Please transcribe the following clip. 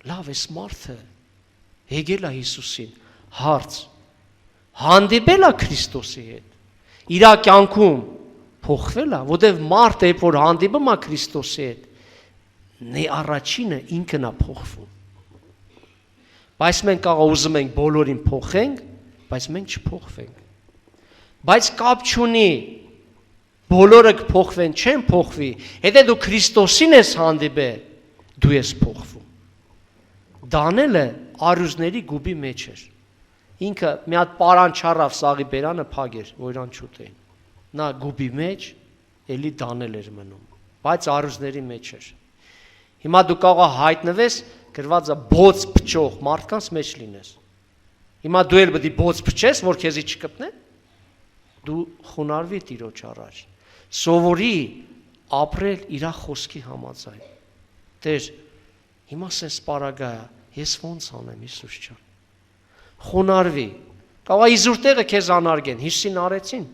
լավ էս մարդը եկել է Հիսուսին, հարց, հանդիպել է Քրիստոսի հետ, իր կյանքում փոխվել է, որտեղ մարդը երբ որ հանդիպում է Քրիստոսի հետ, առաջինը ինքն է փոխվում։ Բայց մենք կարող ուզում ենք բոլորին փոխենք, բայց մենք չփոխվենք։ Բայց կապ չունի, բոլորը կփոխվեն, չեն փոխվի, եթե դու Քրիստոսին ես հանդիպել, դու ես փոխվում։ Դանիելը արյուզների գուբի մեջ էր։ Ինքը մի հատ պարան չառավ սաղի բերանը փագեր, որ իրան չուտեին։ Նա գուբի մեջ էլի Դանիել էր մնում, բայց արյուզների մեջ էր։ Հիմա դու կարող հայտնվես, գրված է բոց փչող մարդկանց մեջ լինես։ Հիմա դու էլ պետք է բոց փչես, որ քեզի չկպնեն։ Դու խոնարհվի Տիրոջ առաջ։ Սովորի ապրել իր խոսքի համաձայն։ Տեր, հիմա սենց պարագա է, ես ոնց անեմ, Հիսուս ջան։ Խոնարհվի։ Կարող է իզուր տեղը քեզ անարգեն, Հիսուսին արեցին։